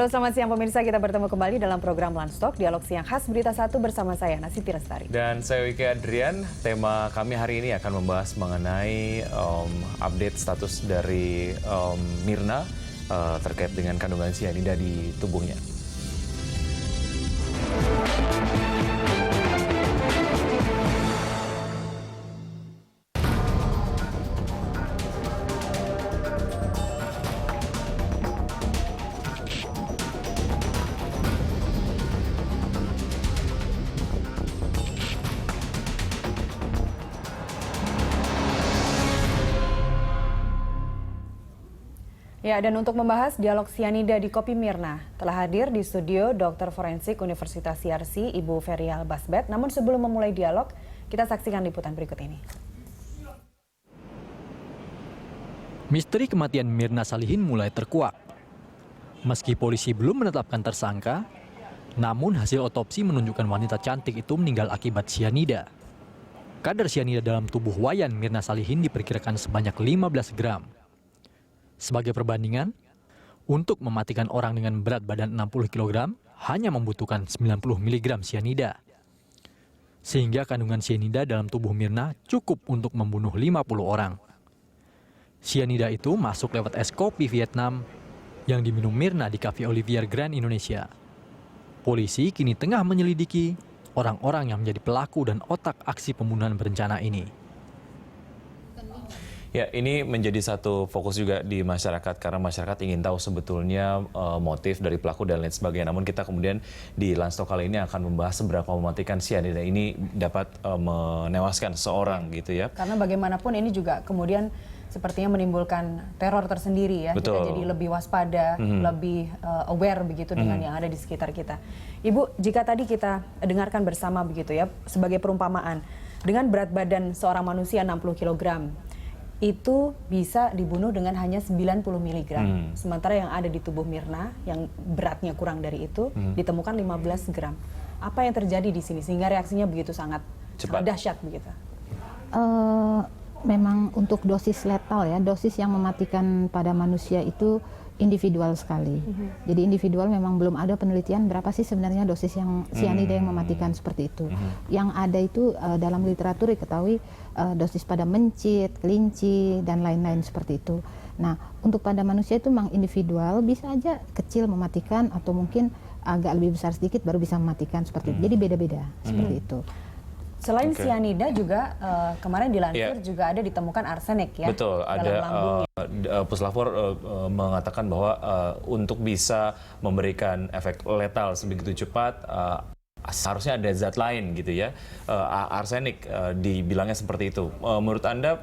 Halo, selamat siang pemirsa. Kita bertemu kembali dalam program Landstalk, dialog siang khas Berita 1 bersama saya, Nasiti Lestari. Dan saya Wiki Adrian. Tema kami hari ini akan membahas mengenai update status dari Mirna terkait dengan kandungan sianida di tubuhnya. Ya, dan untuk membahas dialog sianida di kopi Mirna, telah hadir di studio Dr. Forensik Universitas CRC, Ibu Ferial Basbet. Namun sebelum memulai dialog, kita saksikan liputan berikut ini. Misteri kematian Mirna Salihin mulai terkuak. Meski polisi belum menetapkan tersangka, namun hasil otopsi menunjukkan wanita cantik itu meninggal akibat sianida. Kadar sianida dalam tubuh Wayan Mirna Salihin diperkirakan sebanyak 15 gram. Sebagai perbandingan, untuk mematikan orang dengan berat badan 60 kg hanya membutuhkan 90 mg sianida. Sehingga kandungan sianida dalam tubuh Mirna cukup untuk membunuh 50 orang. Sianida itu masuk lewat es kopi Vietnam yang diminum Mirna di Cafe Olivier Grand Indonesia. Polisi kini tengah menyelidiki orang-orang yang menjadi pelaku dan otak aksi pembunuhan berencana ini. Ya, ini menjadi satu fokus juga di masyarakat karena masyarakat ingin tahu sebetulnya motif dari pelaku dan lain sebagainya. Namun kita kemudian di Landstalk kali ini akan membahas seberapa mematikan sianida ini dapat menewaskan seorang gitu ya. Karena bagaimanapun ini juga kemudian sepertinya menimbulkan teror tersendiri ya. Betul. Kita jadi lebih waspada, lebih aware begitu dengan yang ada di sekitar kita. Ibu, jika tadi kita dengarkan bersama begitu ya, sebagai perumpamaan, dengan berat badan seorang manusia 60 kg, itu bisa dibunuh dengan hanya 90 mg. Sementara yang ada di tubuh Mirna, yang beratnya kurang dari itu, ditemukan 15 gram. Apa yang terjadi di sini sehingga reaksinya begitu sangat dahsyat begitu? Memang untuk dosis letal ya, dosis yang mematikan pada manusia itu individual sekali. Jadi individual memang belum ada penelitian berapa sih sebenarnya dosis yang sianida yang mematikan seperti itu. Yang ada itu dalam literatur diketahui dosis pada mencit, kelinci, dan lain-lain seperti itu. Nah, untuk pada manusia itu memang individual, bisa aja kecil mematikan atau mungkin agak lebih besar sedikit baru bisa mematikan seperti itu. Jadi beda-beda seperti itu. Selain sianida juga kemarin dilansir juga ada ditemukan arsenik ya. Betul, dalam ada lambungnya. Puslapor mengatakan bahwa untuk bisa memberikan efek letal sebegitu cepat seharusnya ada zat lain gitu ya. Arsenik dibilangnya seperti itu. Menurut Anda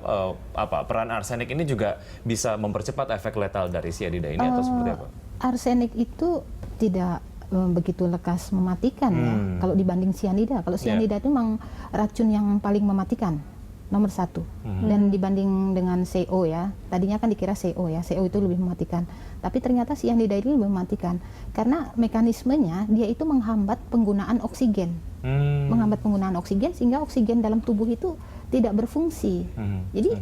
apa peran arsenik ini juga bisa mempercepat efek letal dari sianida ini atau seperti apa? Arsenik itu tidak begitu lekas mematikan ya kalau dibanding sianida. Kalau sianida itu memang racun yang paling mematikan nomor 1 dan dibanding dengan CO ya, tadinya kan dikira CO ya, CO itu lebih mematikan, tapi ternyata sianida itu lebih mematikan karena mekanismenya dia itu menghambat penggunaan oksigen, menghambat penggunaan oksigen sehingga oksigen dalam tubuh itu tidak berfungsi. Jadi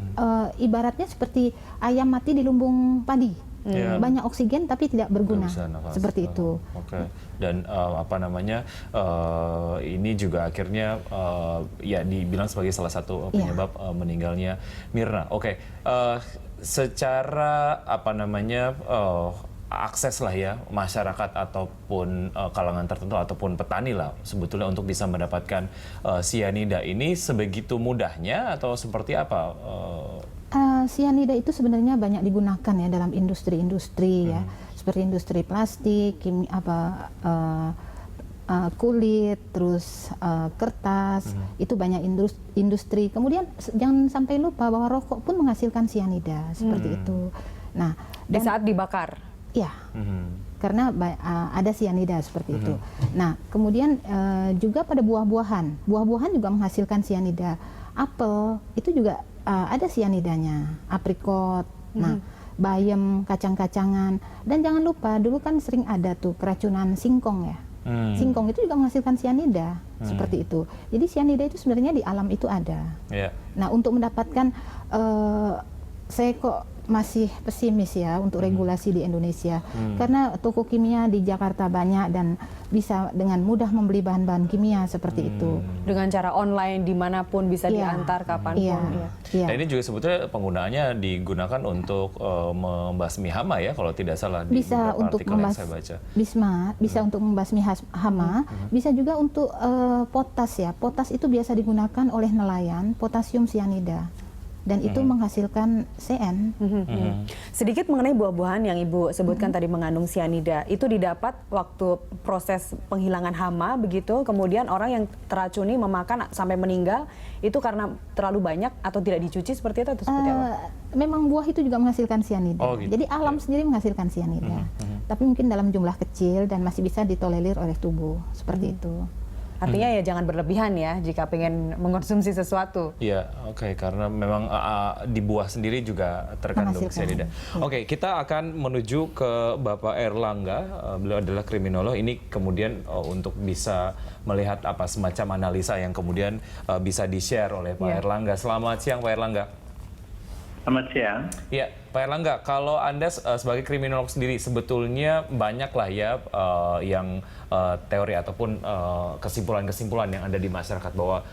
ibaratnya seperti ayam mati di lumbung padi. Banyak oksigen tapi tidak berguna seperti itu. Oke. Dan apa namanya ini juga akhirnya ya dibilang sebagai salah satu penyebab meninggalnya Mirna. Oke. Secara apa namanya akses lah ya masyarakat ataupun kalangan tertentu ataupun petani lah sebetulnya untuk bisa mendapatkan sianida ini sebegitu mudahnya atau seperti apa? Sianida itu sebenarnya banyak digunakan ya dalam industri-industri ya, seperti industri plastik, kulit, terus kertas, itu banyak industri. Kemudian jangan sampai lupa bahwa rokok pun menghasilkan sianida seperti itu. Nah, di saat dibakar. Ya, karena ada sianida seperti itu. Nah, kemudian juga pada buah-buahan, buah-buahan juga menghasilkan sianida. Apel itu juga ada sianidanya, aprikot, nah bayam, kacang-kacangan, dan jangan lupa dulu kan sering ada tuh keracunan singkong ya. Singkong itu juga menghasilkan sianida seperti itu. Jadi sianida itu sebenarnya di alam itu ada. Nah, untuk mendapatkan saya kok masih pesimis ya untuk regulasi di Indonesia. Karena toko kimia di Jakarta banyak dan bisa dengan mudah membeli bahan-bahan kimia seperti itu. Dengan cara online dimanapun bisa Iya. diantar kapanpun. Iya. Ya. Iya. Nah, ini juga sebetulnya penggunaannya digunakan untuk membasmi hama ya, kalau tidak salah di Bisa beberapa untuk artikel yang saya baca. bisa untuk membasmi hama, bisa juga untuk potas ya. Potas itu biasa digunakan oleh nelayan, potasium sianida. Dan itu menghasilkan CN. Sedikit mengenai buah-buahan yang Ibu sebutkan tadi mengandung sianida, itu didapat waktu proses penghilangan hama begitu, kemudian orang yang teracuni memakan sampai meninggal, itu karena terlalu banyak atau tidak dicuci seperti itu atau seperti apa? Memang buah itu juga menghasilkan sianida. Oh, gitu. Jadi alam sendiri menghasilkan sianida. Tapi mungkin dalam jumlah kecil dan masih bisa ditolerir oleh tubuh. Seperti itu. Artinya ya jangan berlebihan ya jika pengen mengkonsumsi sesuatu. Iya, oke, karena memang di buah sendiri juga terkandung Menghasilkan. sianida. Oke, kita akan menuju ke Bapak Erlangga. Beliau adalah kriminolog. Ini kemudian untuk bisa melihat apa semacam analisa yang kemudian bisa di-share oleh Pak Erlangga. Selamat siang, Pak Erlangga. Selamat siang. Ya, Pak Erlangga, kalau Anda sebagai kriminolog sendiri sebetulnya banyak lah ya yang teori ataupun kesimpulan-kesimpulan yang ada di masyarakat bahwa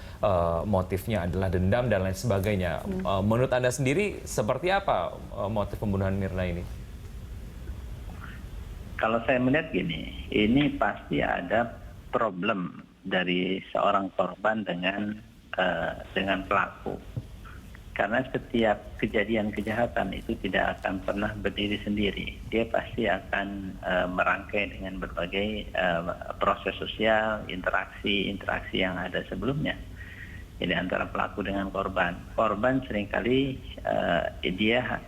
motifnya adalah dendam dan lain sebagainya. Menurut Anda sendiri seperti apa motif pembunuhan Mirna ini? Kalau saya melihat gini, ini pasti ada problem dari seorang korban dengan pelaku. Karena setiap kejadian kejahatan itu tidak akan pernah berdiri sendiri. Dia pasti akan merangkai dengan berbagai proses sosial, interaksi yang ada sebelumnya. Jadi antara pelaku dengan korban. Korban seringkali dia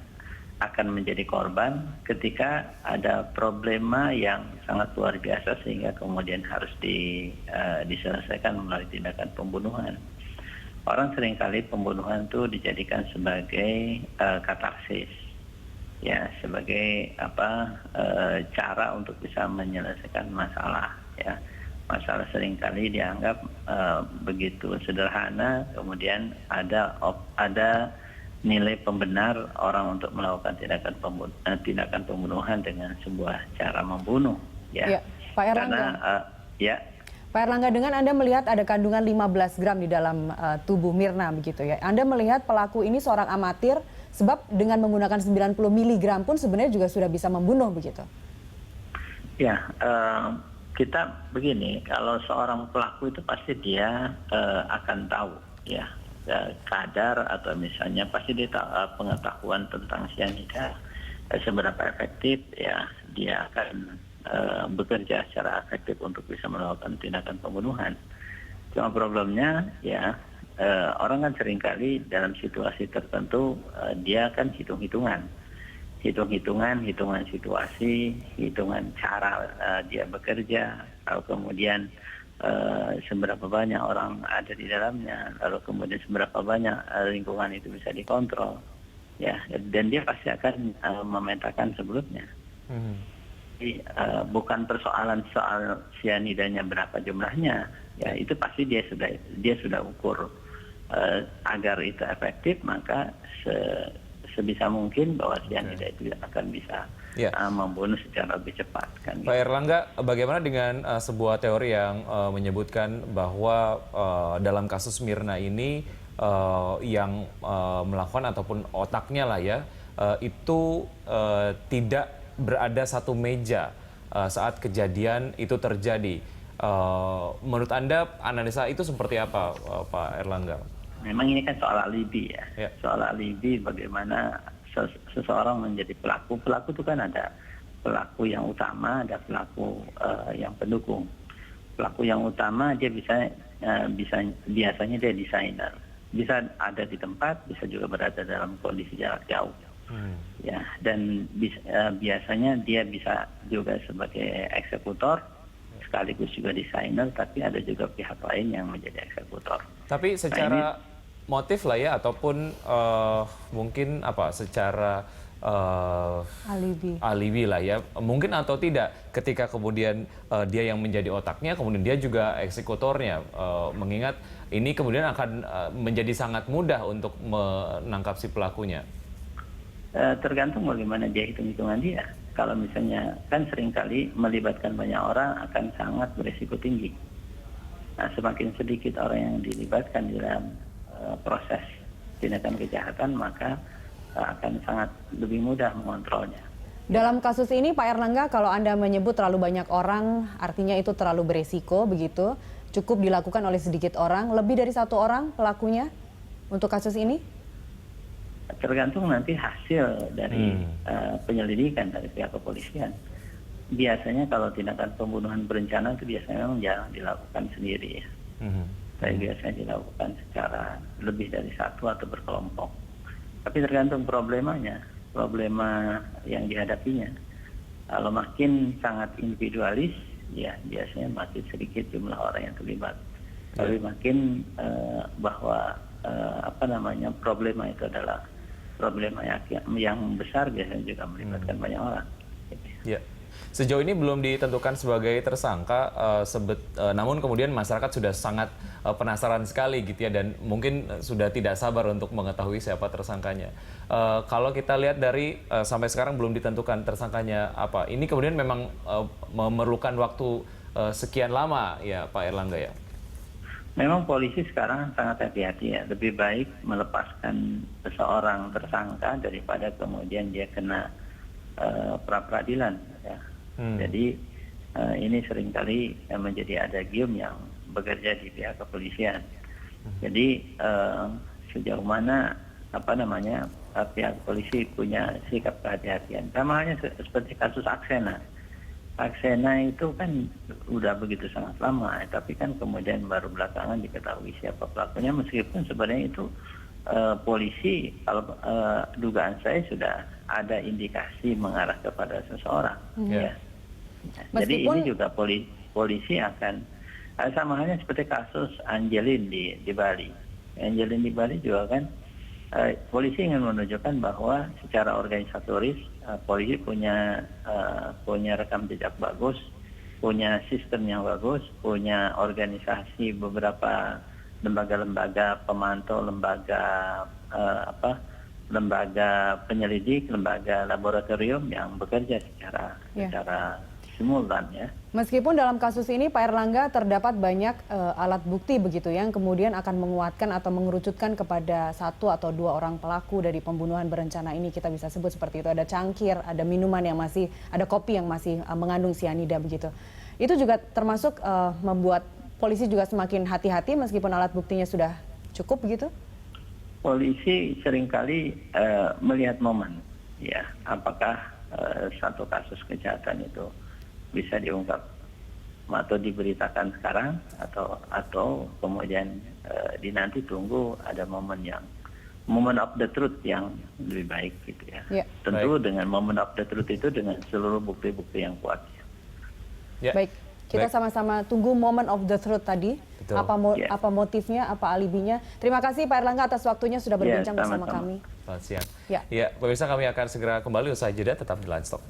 akan menjadi korban ketika ada problema yang sangat luar biasa sehingga kemudian harus diselesaikan melalui tindakan pembunuhan. Orang seringkali pembunuhan itu dijadikan sebagai katarsis, ya, sebagai cara untuk bisa menyelesaikan masalah, ya. Masalah seringkali dianggap begitu sederhana, kemudian ada nilai pembenar orang untuk melakukan tindakan pembunuhan dengan sebuah cara membunuh, ya. Ya, Pak Erlangga. Ya. Pak Erlangga, dengan Anda melihat ada kandungan 15 gram di dalam tubuh Mirna begitu ya. Anda melihat pelaku ini seorang amatir sebab dengan menggunakan 90 mg pun sebenarnya juga sudah bisa membunuh begitu. Ya, kita begini, kalau seorang pelaku itu pasti dia akan tahu ya kadar atau misalnya pasti dia pengetahuan tentang sianida seberapa efektif ya dia akan bekerja secara efektif untuk bisa melakukan tindakan pembunuhan. Cuma problemnya ya orang kan seringkali dalam situasi tertentu dia kan hitung-hitungan situasi, hitungan cara dia bekerja, lalu kemudian seberapa banyak orang ada di dalamnya, lalu kemudian seberapa banyak lingkungan itu bisa dikontrol, ya, dan dia pasti akan memetakan sebelumnya. Jadi, bukan persoalan soal sianidanya berapa jumlahnya, ya itu pasti dia sudah ukur agar itu efektif, maka sebisa mungkin bahwa sianida itu akan bisa membunuh secara lebih cepat. Kan, Pak Erlangga, bagaimana dengan sebuah teori yang menyebutkan bahwa dalam kasus Mirna ini yang melakukan ataupun otaknya lah ya itu tidak berada satu meja saat kejadian itu terjadi. Menurut Anda analisa itu seperti apa, Pak Erlangga? Memang ini kan soal alibi ya. Soal alibi bagaimana seseorang menjadi pelaku. Pelaku itu kan ada pelaku yang utama, ada pelaku yang pendukung. Pelaku yang utama dia biasanya dia desainer. Bisa ada di tempat, bisa juga berada dalam kondisi jarak jauh. Ya, dan biasanya dia bisa juga sebagai eksekutor sekaligus juga desainer, tapi ada juga pihak lain yang menjadi eksekutor. Tapi secara motif lah ya ataupun mungkin secara alibi lah ya, mungkin atau tidak ketika kemudian dia yang menjadi otaknya, kemudian dia juga eksekutornya, mengingat ini kemudian akan menjadi sangat mudah untuk menangkap si pelakunya. tergantung bagaimana dia hitung-hitungan dia. Kalau misalnya kan seringkali melibatkan banyak orang akan sangat berisiko tinggi. Nah, semakin sedikit orang yang dilibatkan di dalam proses tindakan kejahatan, maka akan sangat lebih mudah mengontrolnya. Dalam kasus ini Pak Erlangga, kalau Anda menyebut terlalu banyak orang, artinya itu terlalu beresiko begitu, cukup dilakukan oleh sedikit orang, lebih dari satu orang pelakunya untuk kasus ini? Tergantung nanti hasil dari penyelidikan dari pihak kepolisian. Biasanya kalau tindakan pembunuhan berencana itu biasanya memang jarang dilakukan sendiri ya. Tapi biasanya dilakukan secara lebih dari satu atau berkelompok. Tapi tergantung problemanya, problema yang dihadapinya. Kalau makin sangat individualis, ya biasanya makin sedikit jumlah orang yang terlibat. Tapi makin bahwa problema itu adalah problema yang besar, biasanya juga melibatkan banyak orang. Ya. Sejauh ini belum ditentukan sebagai tersangka, namun kemudian masyarakat sudah sangat penasaran sekali gitu ya, dan mungkin sudah tidak sabar untuk mengetahui siapa tersangkanya. Kalau kita lihat dari sampai sekarang belum ditentukan tersangkanya apa, ini kemudian memang memerlukan waktu sekian lama ya Pak Erlangga ya? Memang polisi sekarang sangat hati-hati ya, lebih baik melepaskan seseorang tersangka daripada kemudian dia kena pra-peradilan ya. Jadi ini seringkali menjadi adagium yang bekerja di pihak kepolisian. Jadi sejauh mana pihak polisi punya sikap kehati-hatian. Sama halnya seperti kasus Aksena. Aksena itu kan udah begitu sangat lama, tapi kan kemudian baru belakangan diketahui siapa pelakunya, meskipun sebenarnya itu polisi, kalau dugaan saya sudah ada indikasi mengarah kepada seseorang. Ya. Jadi ini juga polisi akan sama halnya seperti kasus Angelin di Bali. Angelin di Bali juga kan polisi ingin menunjukkan bahwa secara organisatoris polisi punya rekam jejak bagus, punya sistem yang bagus, punya organisasi beberapa lembaga-lembaga pemantau, lembaga penyelidik, lembaga laboratorium yang bekerja secara simultan ya. Meskipun dalam kasus ini Pak Erlangga terdapat banyak alat bukti begitu yang kemudian akan menguatkan atau mengerucutkan kepada satu atau dua orang pelaku dari pembunuhan berencana ini, kita bisa sebut seperti itu. Ada cangkir, ada minuman yang masih, ada kopi yang masih mengandung sianida begitu. Itu juga termasuk membuat polisi juga semakin hati-hati meskipun alat buktinya sudah cukup begitu? Polisi seringkali melihat momen ya, apakah satu kasus kejahatan itu bisa diungkap atau diberitakan sekarang atau kemudian dinanti tunggu ada momen of the truth yang lebih baik gitu ya. Tentu dengan moment of the truth itu dengan seluruh bukti-bukti yang kuat. Baik, kita sama-sama tunggu moment of the truth tadi. Apa motifnya, apa alibinya. Terima kasih Pak Erlangga atas waktunya sudah berbincang bersama kami. Selamat siang. Ya, pemirsa, kami akan segera kembali usai jeda, tetap di Line Stop.